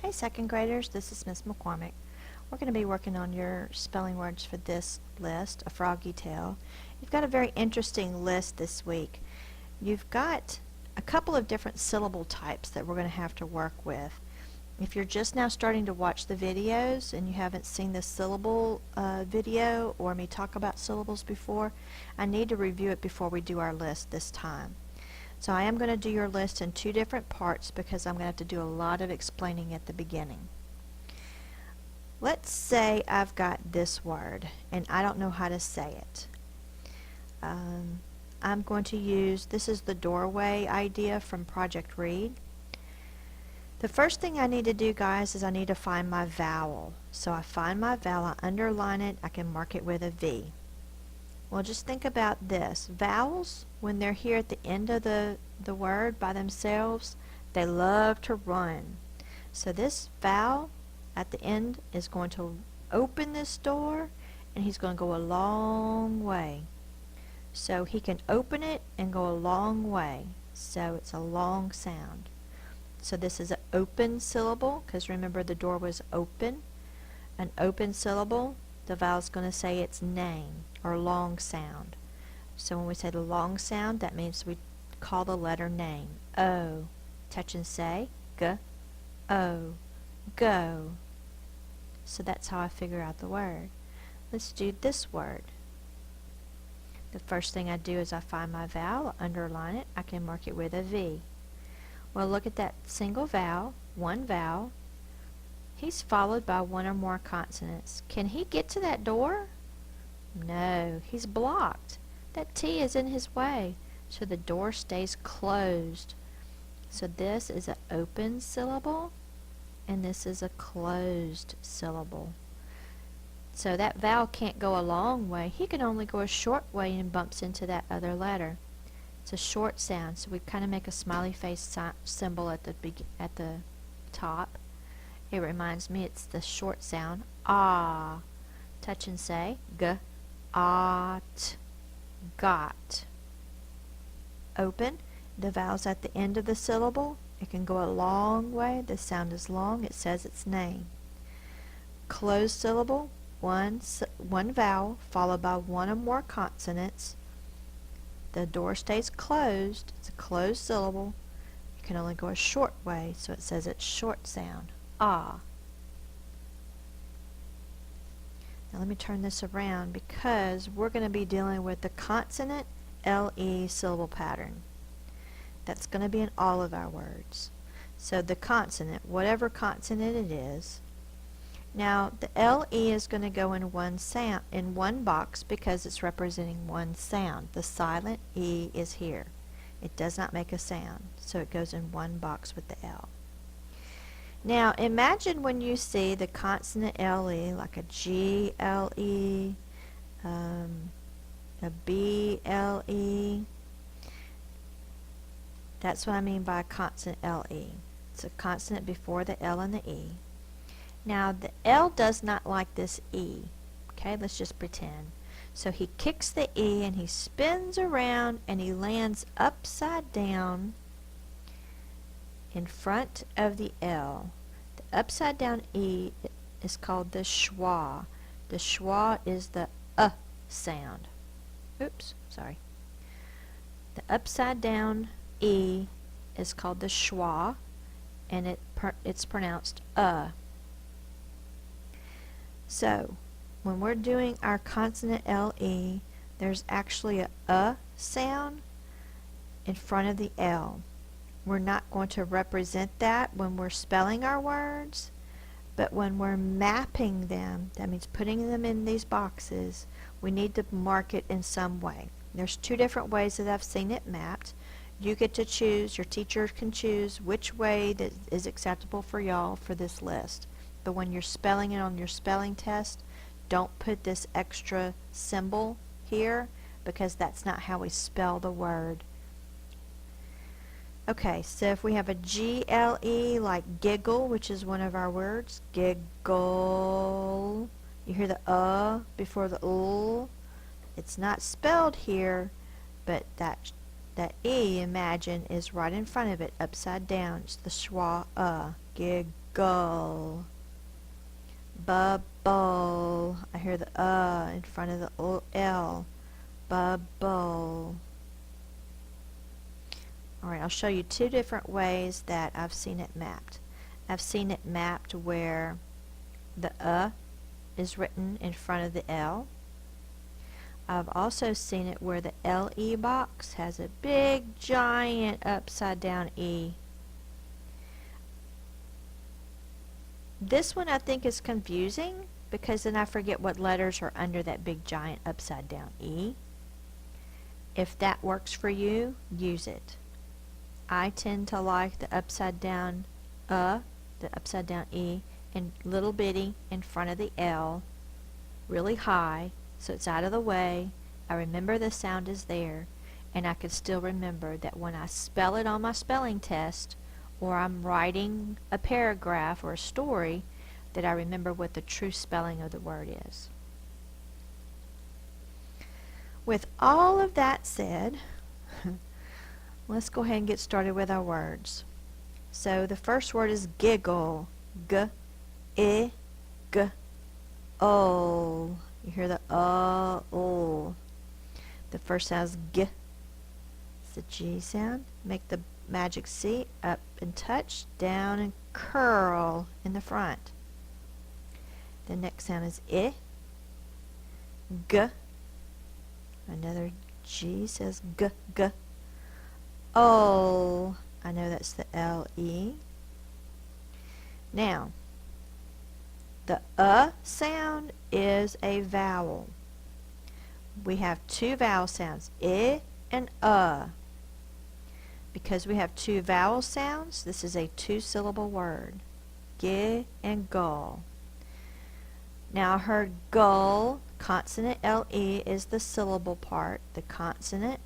Hi second graders, this is Miss McCormick. We're going to be working on your spelling words for this list, a Froggy Tale. You've got a very interesting list this week. You've got a couple of different syllable types that we're going to have to work with. If you're just now starting to watch the videos and you haven't seen the syllable video or me talk about syllables before, I need to review it before we do our list this time. So I am going to do your list in two different parts because I'm going to have to do a lot of explaining at the beginning. Let's say I've got this word and I don't know how to say it. I'm going to use, this is the doorway idea from Project Read. The first thing I need to do, guys, is I need to find my vowel. So I find my vowel, I underline it, I can mark it with a V. Well, just think about this. Vowels, when they're here at the end of the word by themselves, they love to run. So this vowel at the end is going to open this door and he's going to go a long way. So he can open it and go a long way. So it's a long sound. So this is an open syllable because remember the door was open. An open syllable, the vowel is going to say its name or long sound. So when we say the long sound, that means we call the letter name. O. Touch and say. G. O. Go. So that's how I figure out the word. Let's do this word. The first thing I do is I find my vowel, underline it, I can mark it with a V. Well, look at that single vowel, one vowel. He's followed by one or more consonants. Can he get to that door? No, he's blocked. That T is in his way, so the door stays closed. So this is an open syllable, and this is a closed syllable. So that vowel can't go a long way. He can only go a short way and bumps into that other letter. It's a short sound, so we kind of make a smiley face symbol at the top. It reminds me it's the short sound, ah. Touch and say, g, ot, got. Open, the vowel's at the end of the syllable. It can go a long way. The sound is long. It says its name. Closed syllable, one vowel followed by one or more consonants. The door stays closed. It's a closed syllable. You can only go a short way, so it says its short sound. Ah. Now let me turn this around because we're going to be dealing with the consonant LE syllable pattern. That's going to be in all of our words. So the consonant, whatever consonant it is. Now the LE is going to go in one box because it's representing one sound. The silent E is here. It does not make a sound, so it goes in one box with the L. Now imagine when you see the consonant LE, like a GLE, a BLE. That's what I mean by a consonant LE. It's a consonant before the L and the E. Now the L does not like this E. Okay, let's just pretend. So he kicks the E and he spins around and he lands upside down in front of the L. The upside down E is called the schwa. The schwa is the sound. Oops, sorry. The upside down E is called the schwa, and it's pronounced So when we're doing our consonant LE, there's actually a sound in front of the L. We're not going to represent that when we're spelling our words, but when we're mapping them, that means putting them in these boxes, we need to mark it in some way. There's two different ways that I've seen it mapped. You get to choose, your teacher can choose which way that is acceptable for y'all for this list. But when you're spelling it on your spelling test, don't put this extra symbol here because that's not how we spell the word. Okay, so if we have a GLE like giggle, which is one of our words, giggle, you hear the before the l. It's not spelled here, but that E, imagine, is right in front of it, upside down. It's the schwa, giggle. gull. Bubble. I hear the in front of the L. Bubble. Alright, I'll show you two different ways that I've seen it mapped. I've seen it mapped where the is written in front of the L. I've also seen it where the LE box has a big giant upside down E. This one I think is confusing because then I forget what letters are under that big giant upside down E. If that works for you, use it. I tend to like the upside down the upside down E, and little bitty in front of the L, really high, so it's out of the way. I remember the sound is there, and I can still remember that when I spell it on my spelling test, or I'm writing a paragraph or a story, that I remember what the true spelling of the word is. With all of that said, let's go ahead and get started with our words. So the first word is giggle. G-I-G-O. You hear the O. The first sound is G. It's the G sound. Make the magic C, up and touch, down and curl in the front. The next sound is I. G. Another G says G, G. O. I know that's the L-E. Now, the sound is a vowel. We have two vowel sounds, I and Because we have two vowel sounds, this is a two-syllable word. G and gull. Now I heard gull, consonant L-E is the syllable part. The consonant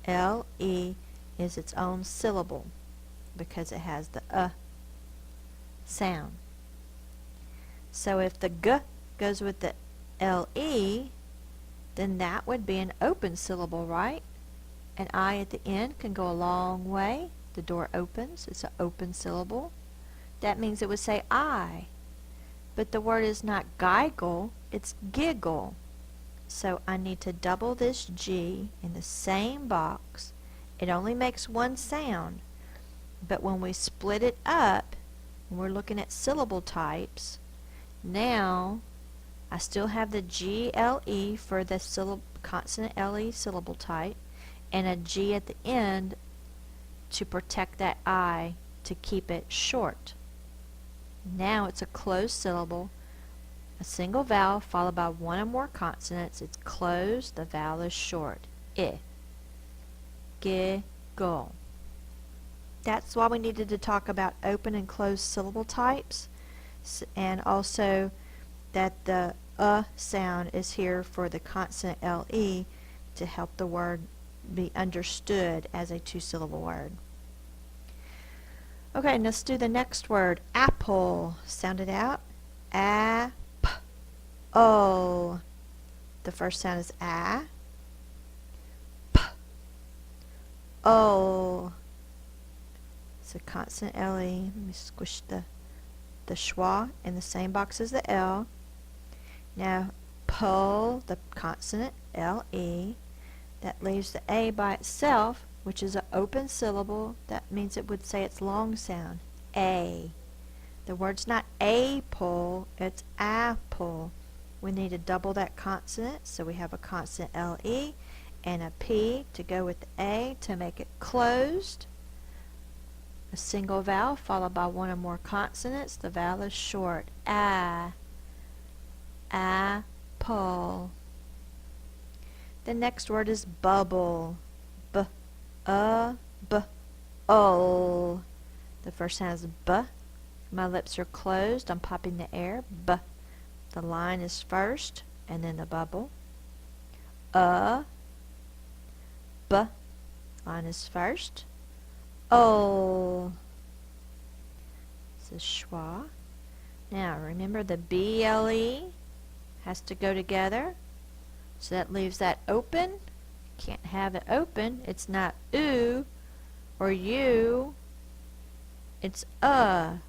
L-E is its own syllable because it has the sound. So if the G goes with the L-E, then that would be an open syllable, right? An I at the end can go a long way. The door opens. It's an open syllable. That means it would say I. But the word is not giggle, it's giggle. So I need to double this G in the same box. It only makes one sound. But when we split it up, when we're looking at syllable types, now I still have the G-L-E for the consonant L-E syllable type, and a G at the end to protect that I to keep it short. Now it's a closed syllable, a single vowel followed by one or more consonants. It's closed, the vowel is short. I. Giggle. That's why we needed to talk about open and closed syllable types, and also that the sound is here for the consonant L-E to help the word be understood as a two-syllable word. Okay, let's do the next word, apple. Sound it out. A-P-O. The first sound is A. P-O. It's a consonant L-E. Let me squish the schwa in the same box as the L. Now, pull the consonant L-E. That leaves the A by itself, which is an open syllable. That means it would say its long sound. A. The word's not a-pull, it's apple. We need to double that consonant, so we have a consonant L-E and a P to go with the A to make it closed. A single vowel followed by one or more consonants. The vowel is short. A. Apple. The next word is bubble. B-B-O. The first sound is B. My lips are closed. I'm popping the air. B. The line is first, and then the bubble. B. Line is first. O. This is schwa. Now remember the B-L-E has to go together. So that leaves that open. Can't have it open. It's not oo or you. It's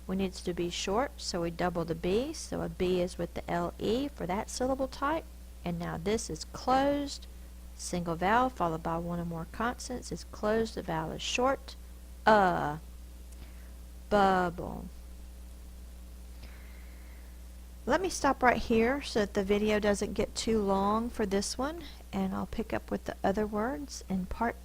we need it to be short, so we double the B, so a B is with the LE for that syllable type. And now this is closed, single vowel followed by one or more consonants is closed, the vowel is short, bubble. Let me stop right here so that the video doesn't get too long for this one, and I'll pick up with the other words in part